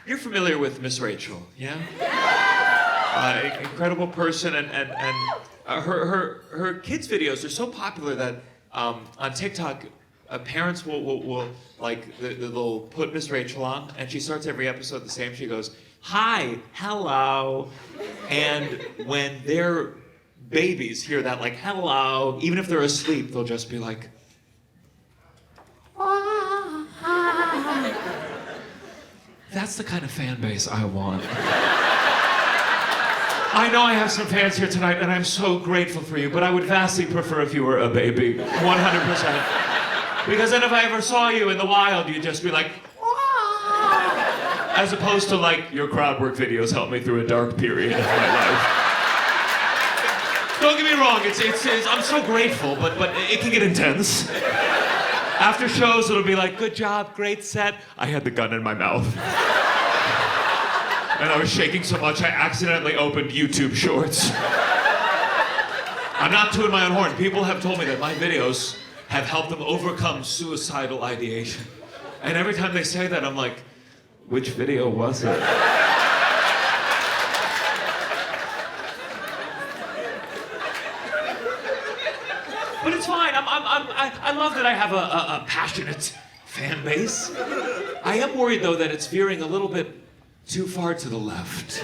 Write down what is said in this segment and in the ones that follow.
You're familiar with Miss Rachel, yeah? Incredible person, and her kids' videos are so popular that on TikTok, parents will like they'll put Miss Rachel on, and she starts every episode the same. She goes, "Hi, hello," and when their babies hear that, like "hello," even if they're asleep, they'll just be like, "Ah, ah." That's the kind of fan base I want. I know I have some fans here tonight, and I'm so grateful for you, but I would vastly prefer if you were a baby, 100%. Because then if I ever saw you in the wild, you'd just be like, "Wah!" As opposed to like, your crowd work videos helped me through a dark period of my life. Don't get me wrong, it's I'm so grateful, but it can get intense. After shows, it'll be like, "Good job, great set." I had the gun in my mouth. And I was shaking so much, I accidentally opened YouTube Shorts. I'm not tooting my own horn. People have told me that my videos have helped them overcome suicidal ideation. And every time they say that, I'm like, which video was it? But it's fine. I love that I have a passionate fan base. I am worried, though, that it's veering a little bit too far to the left.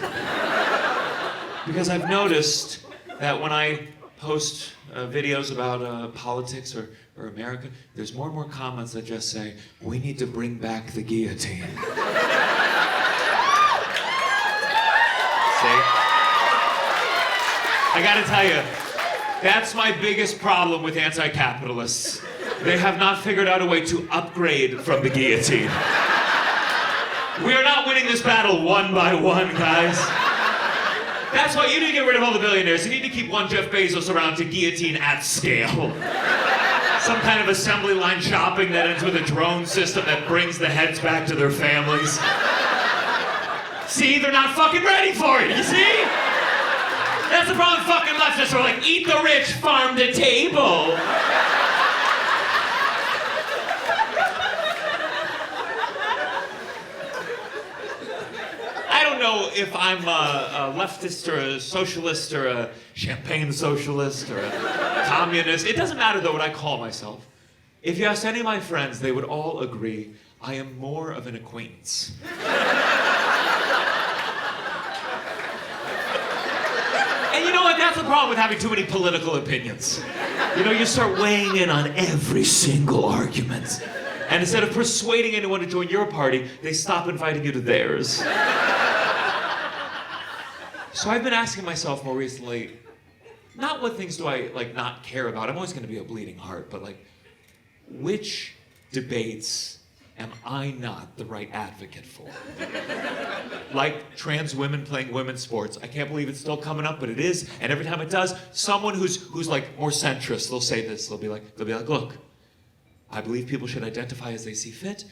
Because I've noticed that when I post videos about politics or America, there's more and more comments that just say, "We need to bring back the guillotine." See? I gotta tell you, that's my biggest problem with anti-capitalists. They have not figured out a way to upgrade from the guillotine. We are not winning this battle one by one, guys. That's why you need to get rid of all the billionaires. You need to keep one Jeff Bezos around to guillotine at scale. Some kind of assembly line shopping that ends with a drone system that brings the heads back to their families. See, they're not fucking ready for it, you see? That's the problem with fucking leftists. We're like, eat the rich, farm to table. I don't know if I'm a leftist or a socialist or a champagne socialist or a communist. It doesn't matter, though, what I call myself. If you asked any of my friends, they would all agree I am more of an acquaintance. And you know what? That's the problem with having too many political opinions. You know, you start weighing in on every single argument. And instead of persuading anyone to join your party, they stop inviting you to theirs. So I've been asking myself more recently, not what things do I like not care about. I'm always going to be a bleeding heart, but like, which debates am I not the right advocate for? Like trans women playing women's sports. I can't believe it's still coming up, but it is. And every time it does, someone who's like more centrist, they'll say this. They'll be like, look, I believe people should identify as they see fit,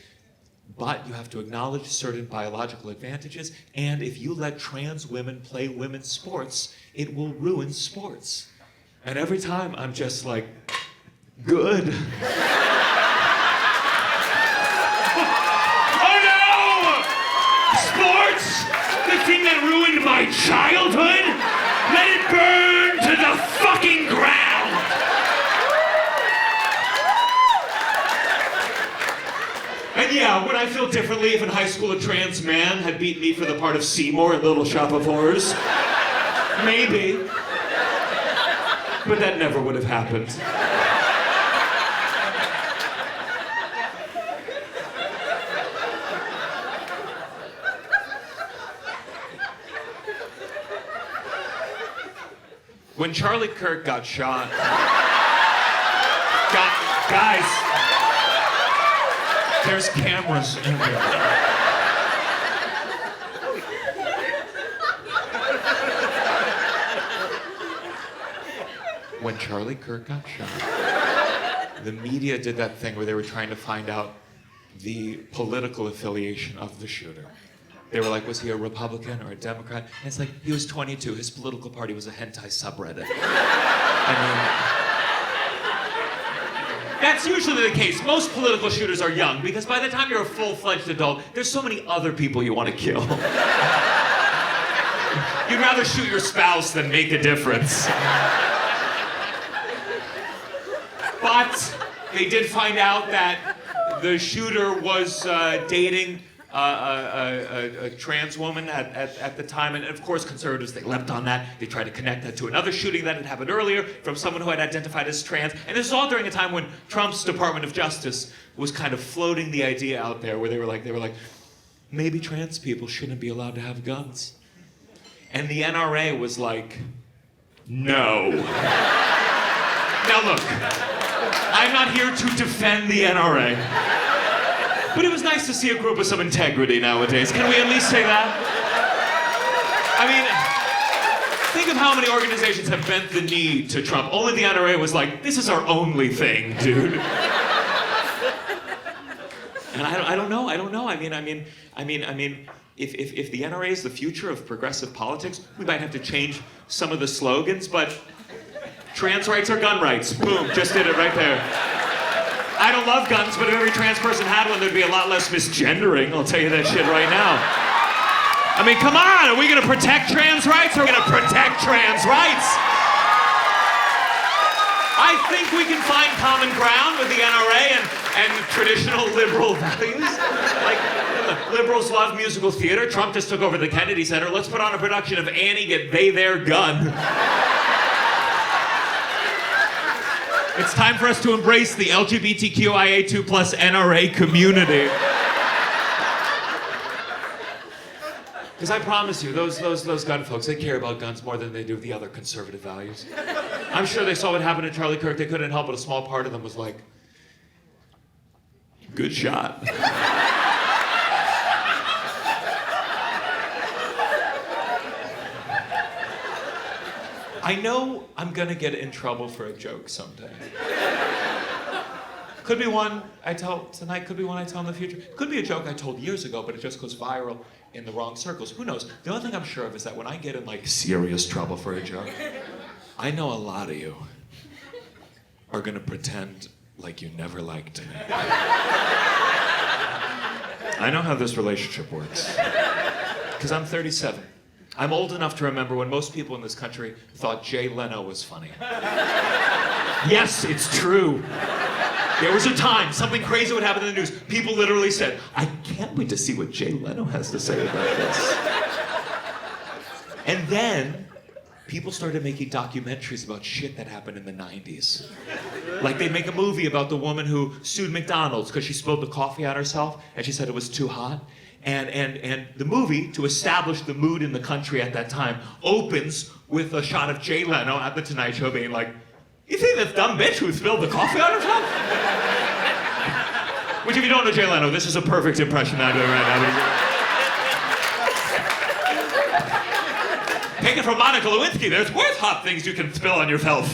but you have to acknowledge certain biological advantages, and if you let trans women play women's sports, it will ruin sports. And every time I'm just like, good. Oh no! Sports? The thing that ruined my childhood? Let it burn to the fucking ground! And yeah, would I feel differently if in high school a trans man had beaten me for the part of Seymour in Little Shop of Horrors? Maybe. But that never would have happened. When Charlie Kirk got shot, guys, there's cameras everywhere. When Charlie Kirk got shot, the media did that thing where they were trying to find out the political affiliation of the shooter. They were like, was he a Republican or a Democrat? And it's like, he was 22. His political party was a hentai subreddit. I mean, That's usually the case. Most political shooters are young because by the time you're a full-fledged adult, there's so many other people you want to kill. You'd rather shoot your spouse than make a difference. But they did find out that the shooter was dating a trans woman at the time, and of course conservatives, they leapt on that. They tried to connect that to another shooting that had happened earlier from someone who had identified as trans, and this is all during a time when Trump's Department of Justice was kind of floating the idea out there where they were like, maybe trans people shouldn't be allowed to have guns. And the NRA was like, no. Now look, I'm not here to defend the NRA. But it was nice to see a group with some integrity nowadays. Can we at least say that? I mean, think of how many organizations have bent the knee to Trump. Only the NRA was like, this is our only thing, dude. And I don't know. I mean, if the NRA is the future of progressive politics, we might have to change some of the slogans, but trans rights are gun rights. Boom, just did it right there. I don't love guns, but if every trans person had one, there'd be a lot less misgendering. I'll tell you that shit right now. I mean, come on, are we gonna protect trans rights? Or are we gonna protect trans rights? I think we can find common ground with the NRA and traditional liberal values. Like, liberals love musical theater. Trump just took over the Kennedy Center. Let's put on a production of Annie Get They Their Gun. It's time for us to embrace the LGBTQIA2+ NRA community. Because I promise you, those gun folks, they care about guns more than they do the other conservative values. I'm sure they saw what happened to Charlie Kirk. They couldn't help it. A small part of them was like, good shot. I know I'm gonna get in trouble for a joke someday. Could be one I tell tonight, could be one I tell in the future. Could be a joke I told years ago, but it just goes viral in the wrong circles. Who knows? The only thing I'm sure of is that when I get in like serious trouble for a joke, I know a lot of you are gonna pretend like you never liked me. I know how this relationship works. Because I'm 37. I'm old enough to remember when most people in this country thought Jay Leno was funny. Yes, it's true. There was a time something crazy would happen in the news. People literally said, I can't wait to see what Jay Leno has to say about this. And then people started making documentaries about shit that happened in the 90s. Like they'd make a movie about the woman who sued McDonald's because she spilled the coffee on herself and she said it was too hot. And the movie, to establish the mood in the country at that time, opens with a shot of Jay Leno at the Tonight Show being like, you think this dumb bitch who spilled the coffee on herself? Which, if you don't know Jay Leno, this is a perfect impression I'm doing right now. Take it from Monica Lewinsky, there's worse hot things you can spill on yourself.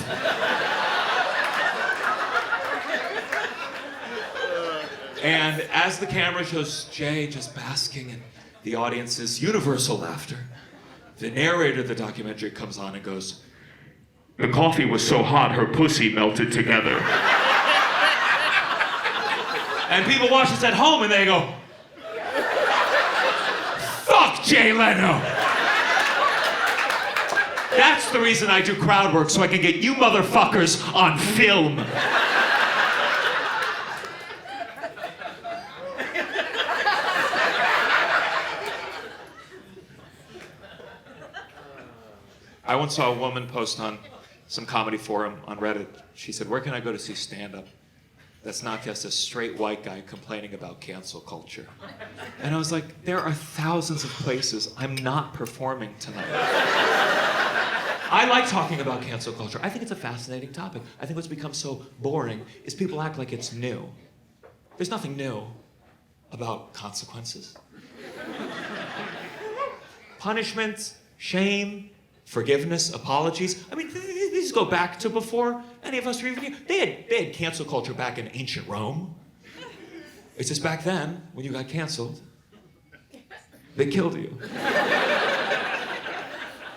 And as the camera shows Jay just basking in the audience's universal laughter, the narrator of the documentary comes on and goes, the coffee was so hot her pussy melted together. And people watch this at home and they go, fuck Jay Leno. That's the reason I do crowd work, so I can get you motherfuckers on film. I once saw a woman post on some comedy forum on Reddit. She said, where can I go to see stand-up that's not just a straight white guy complaining about cancel culture? And I was like, there are thousands of places I'm not performing tonight. I like talking about cancel culture. I think it's a fascinating topic. I think what's become so boring is people act like it's new. There's nothing new about consequences. Punishment, shame, forgiveness, apologies. I mean, these go back to before any of us were even here. They had cancel culture back in ancient Rome. It's just back then, when you got canceled, they killed you.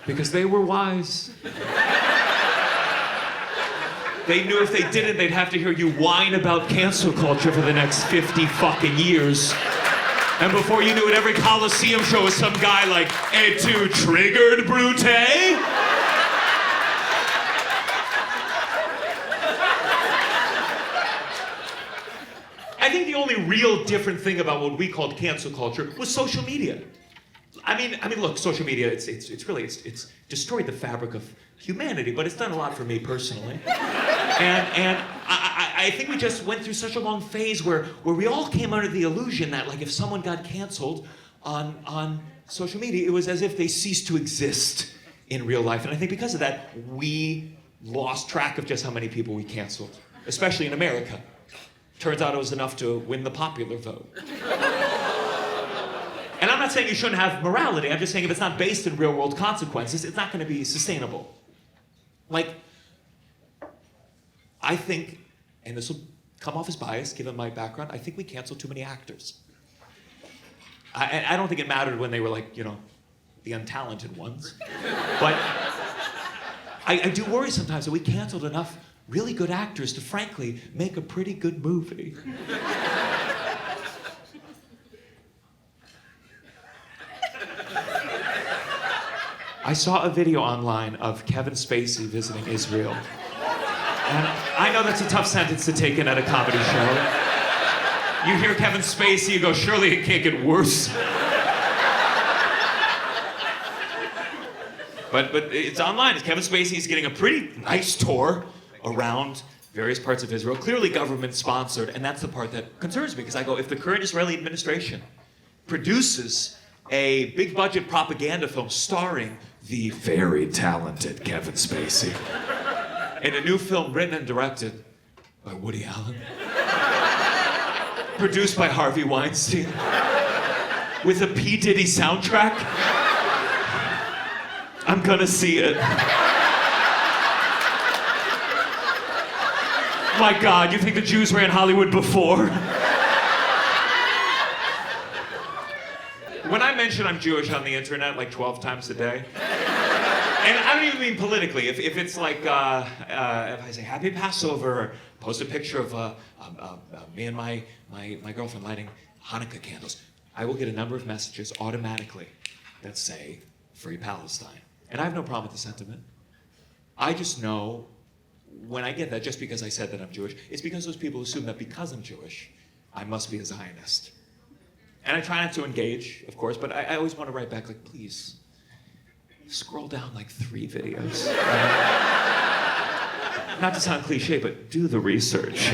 Because they were wise. They knew if they didn't, they'd have to hear you whine about cancel culture for the next 50 fucking years. And before you knew it, every Coliseum show was some guy like, "Et tu triggered, Brute?" I think the only real different thing about what we called cancel culture was social media. I mean, look, social media, it's destroyed the fabric of humanity, but it's done a lot for me personally. And I think we just went through such a long phase where we all came under the illusion that, like, if someone got canceled on social media, it was as if they ceased to exist in real life. And I think because of that, we lost track of just how many people we canceled, especially in America. Turns out it was enough to win the popular vote. And I'm not saying you shouldn't have morality. I'm just saying if it's not based in real world consequences, it's not going to be sustainable. Like, I think, and this will come off as bias given my background, I think we canceled too many actors. I don't think it mattered when they were, like, you know, the untalented ones. But I do worry sometimes that we canceled enough really good actors to, frankly, make a pretty good movie. I saw a video online of Kevin Spacey visiting Israel. And I know that's a tough sentence to take in at a comedy show. You hear Kevin Spacey, you go, surely it can't get worse. But it's online. It's Kevin Spacey. He's getting a pretty nice tour around various parts of Israel, clearly government sponsored, and that's the part that concerns me, because I go, if the current Israeli administration produces a big budget propaganda film starring the very talented Kevin Spacey in a new film written and directed by Woody Allen, produced by Harvey Weinstein, with a P. Diddy soundtrack, I'm gonna see it. My God, you think the Jews ran Hollywood before? When I mention I'm Jewish on the internet like 12 times a day, and I don't even mean politically, if it's like, if I say Happy Passover, or post a picture of me and my girlfriend lighting Hanukkah candles, I will get a number of messages automatically that say, Free Palestine. And I have no problem with the sentiment. I just know when I get that, just because I said that I'm Jewish, it's because those people assume that because I'm Jewish, I must be a Zionist. And I try not to engage, of course, but I always want to write back, like, please, scroll down like 3 videos. Not to sound cliche, but do the research.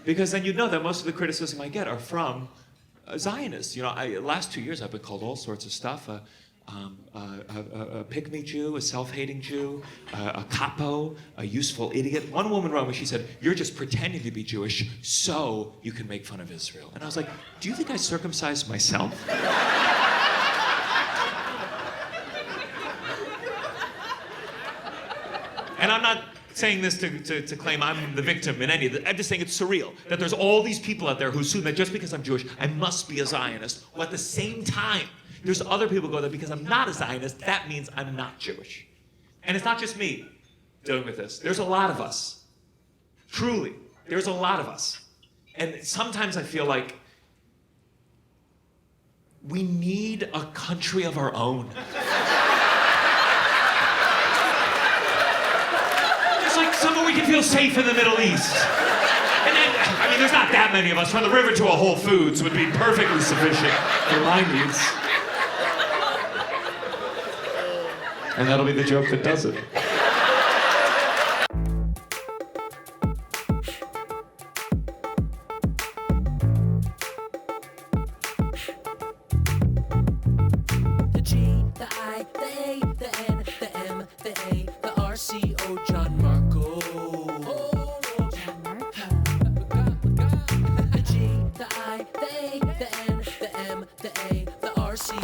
Because then you know that most of the criticism I get are from Zionists. You know, last 2 years I've been called all sorts of stuff. A pick-me Jew, a self-hating Jew, a capo, a useful idiot. One woman wrote me, she said, "You're just pretending to be Jewish so you can make fun of Israel." And I was like, do you think I circumcised myself? And I'm not saying this to claim I'm the victim in any of it. I'm just saying it's surreal that there's all these people out there who assume that just because I'm Jewish, I must be a Zionist. While at the same time, there's other people who go that because I'm not a Zionist, that means I'm not Jewish. And it's not just me dealing with this. There's a lot of us. Truly, there's a lot of us. And sometimes I feel like we need a country of our own. Just like somewhere we can feel safe in the Middle East. And then, I mean, there's not that many of us. From the river to a Whole Foods would be perfectly sufficient for my needs. And that'll be the joke that does it. The G, the I, the A, the N, the M, the A, the R, C, O, Gianmarco. The G, the I, the A, the N, the M, the A, the R, C,